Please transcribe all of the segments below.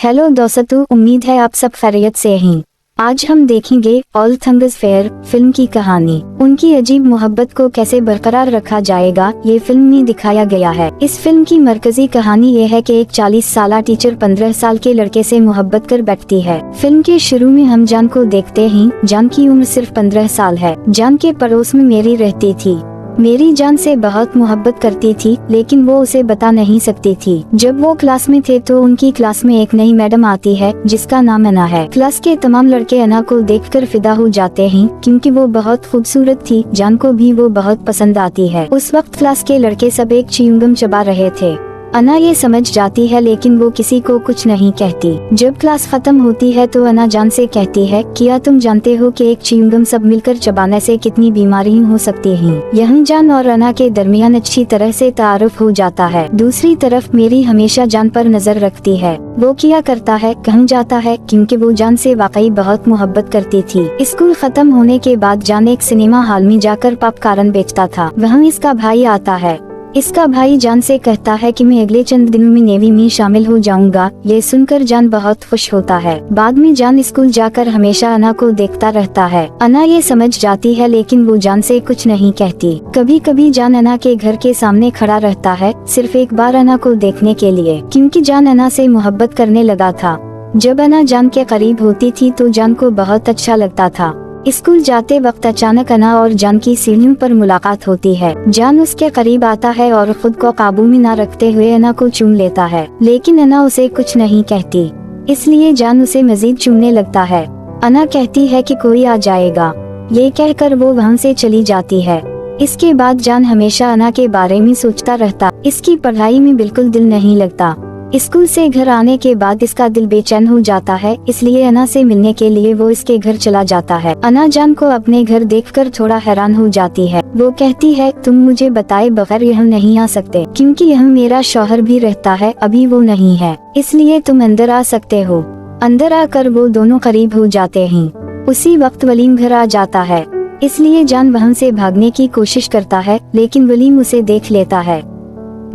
Hello दोस्तों, उम्मीद है आप सब खैरियत से हैं। आज हम देखेंगे ऑल थिंग्स फेयर फिल्म की कहानी। उनकी अजीब मोहब्बत को कैसे बरकरार रखा जाएगा, ये फिल्म में दिखाया गया है। इस फिल्म की मरकजी कहानी ये है कि एक 40 साला टीचर 15 साल के लड़के से मोहब्बत कर बैठती है। फिल्म के शुरू में हम जान को देखते हैं। जान की उम्र सिर्फ 15 साल है। जान के पड़ोस में मेरी रहती थी। मेरी जान से बहुत मोहब्बत करती थी, लेकिन वो उसे बता नहीं सकती थी। जब वो क्लास में थे तो उनकी क्लास में एक नई मैडम आती है जिसका नाम अना है। क्लास के तमाम लड़के अना को देखकर फिदा हो जाते हैं क्योंकि वो बहुत खूबसूरत थी। जान को भी वो बहुत पसंद आती है। उस वक्त क्लास के लड़के सब एक च्युइंगम चबा रहे थे। अना ये समझ जाती है, लेकिन वो किसी को कुछ नहीं कहती। जब क्लास खत्म होती है तो अना जान से कहती है, क्या तुम जानते हो कि एक च्युइंगम सब मिलकर चबाने से कितनी बीमारियां हो सकती हैं। यहाँ जान और अना के दरमियान अच्छी तरह से तारुफ हो जाता है। दूसरी तरफ मेरी हमेशा जान पर नजर रखती है। वो क्या करता है, कहाँ जाता है, क्योंकि वो जान से वाकई बहुत मोहब्बत करती थी। स्कूल खत्म होने के बाद जान एक सिनेमा हॉल में जाकर पॉपकॉर्न बेचता था। वहाँ इसका भाई आता है। इसका भाई जान से कहता है कि मैं अगले चंद दिनों में नेवी में शामिल हो जाऊंगा। ये सुनकर जान बहुत खुश होता है। बाद में जान स्कूल जाकर हमेशा अना को देखता रहता है। अना ये समझ जाती है, लेकिन वो जान से कुछ नहीं कहती। कभी कभी जान अना के घर के सामने खड़ा रहता है, सिर्फ एक बार अना को देखने के लिए, क्योंकि जान अना से मोहब्बत करने लगा था। जब अना जान के करीब होती थी तो जान को बहुत अच्छा लगता था। स्कूल जाते वक्त अचानक अना और जान की सीढ़ियों पर मुलाकात होती है। जान उसके करीब आता है और खुद को काबू में न रखते हुए अना को चूम लेता है, लेकिन अना उसे कुछ नहीं कहती, इसलिए जान उसे मजीद चूमने लगता है। अना कहती है कि कोई आ जाएगा। ये कहकर वो वहाँ से चली जाती है। इसके बाद जान हमेशा अना के बारे में सोचता रहता। इसकी पढ़ाई में बिल्कुल दिल नहीं लगता। स्कूल से घर आने के बाद इसका दिल बेचैन हो जाता है, इसलिए अना से मिलने के लिए वो इसके घर चला जाता है। अना जान को अपने घर देखकर थोड़ा हैरान हो जाती है। वो कहती है, तुम मुझे बताए बगैर यहाँ नहीं आ सकते, क्योंकि यहाँ मेरा शौहर भी रहता है, अभी वो नहीं है, इसलिए तुम अंदर आ सकते हो। अंदर आकर वो दोनों करीब हो जाते हैं। उसी वक्त वलीम घर आ जाता है, इसलिए जान वहाँ से भागने की कोशिश करता है, लेकिन वलीम उसे देख लेता है।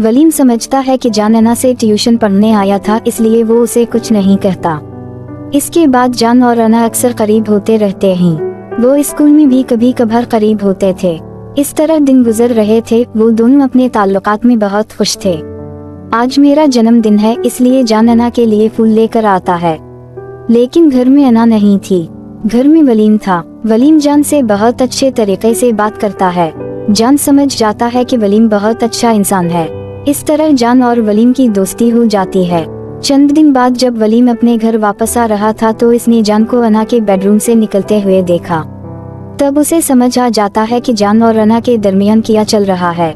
वलीम समझता है कि जान अना से ट्यूशन पढ़ने आया था, इसलिए वो उसे कुछ नहीं कहता। इसके बाद जान और अना अक्सर करीब होते रहते हैं। वो स्कूल में भी कभी कभार करीब होते थे। इस तरह दिन गुजर रहे थे। वो दोनों अपने ताल्लुकात में बहुत खुश थे। आज मेरा जन्मदिन है, इसलिए जान अना के लिए फूल लेकर आता है, लेकिन घर में अना नहीं थी। घर में वलीम था। वलीम जान से बहुत अच्छे तरीके से बात करता है। जान समझ जाता है कि वलीम बहुत अच्छा इंसान है। इस तरह जान और वलीम की दोस्ती हो जाती है। चंद दिन बाद जब वलीम अपने घर वापस आ रहा था तो इसने जान को अना के बेडरूम से निकलते हुए देखा। तब उसे समझ आ जाता है कि जान और अना के दरमियान क्या चल रहा है।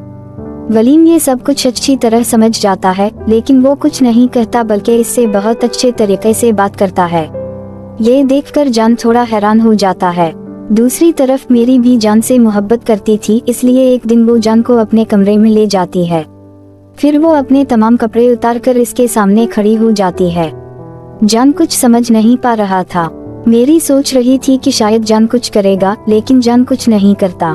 वलीम ये सब कुछ अच्छी तरह समझ जाता है, लेकिन वो कुछ नहीं कहता, बल्कि इससे बहुत अच्छे तरीके से बात करता है। ये देखकर जान थोड़ा हैरान हो जाता है। दूसरी तरफ मेरी भी जान से मोहब्बत करती थी, इसलिए एक दिन वो जान को अपने कमरे में ले जाती है। फिर वो अपने तमाम कपड़े उतारकर इसके सामने खड़ी हो जाती है। जान कुछ समझ नहीं पा रहा था। मेरी सोच रही थी कि शायद जान कुछ करेगा, लेकिन जान कुछ नहीं करता,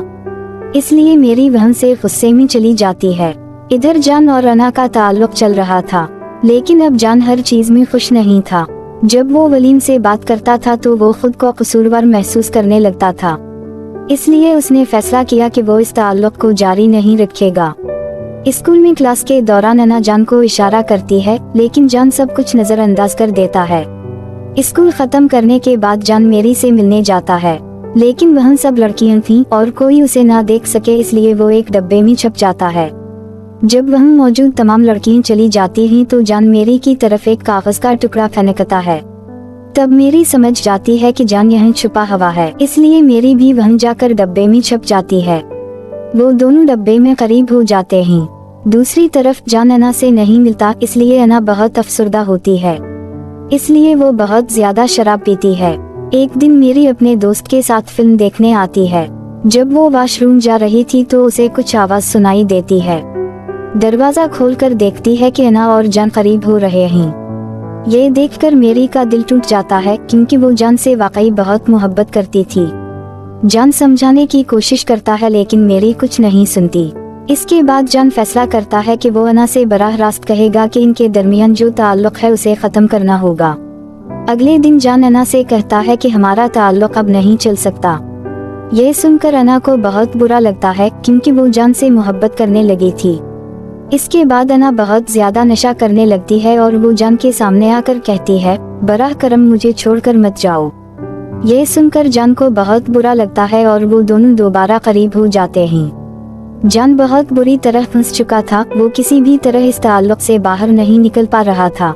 इसलिए मेरी वहाँ से गुस्से में चली जाती है। इधर जान और अना का ताल्लुक चल रहा था, लेकिन अब जान हर चीज में खुश नहीं था। जब वो वलीम से बात करता था तो वो खुद को कसूरवार महसूस करने लगता था, इसलिए उसने फैसला किया कि वो इस ताल्लुक को जारी नहीं रखेगा। स्कूल में क्लास के दौरान अना जान को इशारा करती है, लेकिन जान सब कुछ नजरअंदाज कर देता है। स्कूल खत्म करने के बाद जान मेरी से मिलने जाता है, लेकिन वहाँ सब लड़कियां थीं और कोई उसे ना देख सके, इसलिए वो एक डब्बे में छुप जाता है। जब वहाँ मौजूद तमाम लड़कियां चली जाती हैं तो जान मेरी की तरफ एक कागज का टुकड़ा फेंकता है। तब मेरी समझ जाती है कि जान यहाँ छुपा हुआ है, इसलिए मेरी भी वहाँ जाकर डब्बे में छुप जाती है। वो दोनों डब्बे में करीब हो जाते हैं। दूसरी तरफ जान अना से नहीं मिलता, इसलिए अना बहुत अफसरदा होती है, इसलिए वो बहुत ज्यादा शराब पीती है। एक दिन मेरी अपने दोस्त के साथ फिल्म देखने आती है। जब वो वॉशरूम जा रही थी तो उसे कुछ आवाज सुनाई देती है। दरवाजा खोलकर देखती है कि अना और जान करीब हो रहे हैं। ये देखकर मेरी का दिल टूट जाता है, क्योंकि वो जान से वाकई बहुत मोहब्बत करती थी। जान समझाने की कोशिश करता है, लेकिन मेरी कुछ नहीं सुनती। इसके बाद जान फैसला करता है कि वो अना से बराह रास्त कहेगा कि इनके दरमियान जो ताल्लुक है उसे ख़त्म करना होगा। अगले दिन जान अना से कहता है कि हमारा ताल्लुक अब नहीं चल सकता। ये सुनकर अना को बहुत बुरा लगता है क्योंकि वो जान से मोहब्बत करने लगी थी। इसके बाद अना बहुत ज्यादा नशा करने लगती है और वो जान के सामने आकर कहती है, बराह करम मुझे छोड़कर मत जाओ। ये सुनकर जान को बहुत बुरा लगता है और वो दोनों दोबारा करीब हो जाते हैं। जान बहुत बुरी तरह फंस चुका था, वो किसी भी तरह इस ताल्लुक से बाहर नहीं निकल पा रहा था।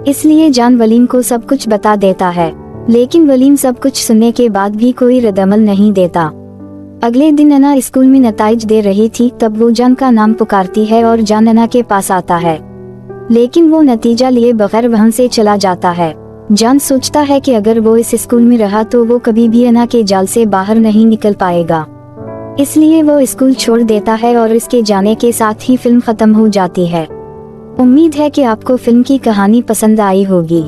इसलिए जान वलीम को सब कुछ बता देता है, लेकिन वलीम सब कुछ सुनने के बाद भी कोई रद्दअमल नहीं देता। अगले दिन अना स्कूल में नताइज दे रही थी, तब वो जान का नाम पुकारती है और जान अना के पास आता है, लेकिन वो नतीजा लिए बगैर वहाँ से चला जाता है। जान सोचता है कि अगर वो इस स्कूल में रहा तो वो कभी भी अना के जाल से बाहर नहीं निकल पाएगा। इसलिए वो स्कूल छोड़ देता है और इसके जाने के साथ ही फिल्म खत्म हो जाती है। उम्मीद है कि आपको फिल्म की कहानी पसंद आई होगी।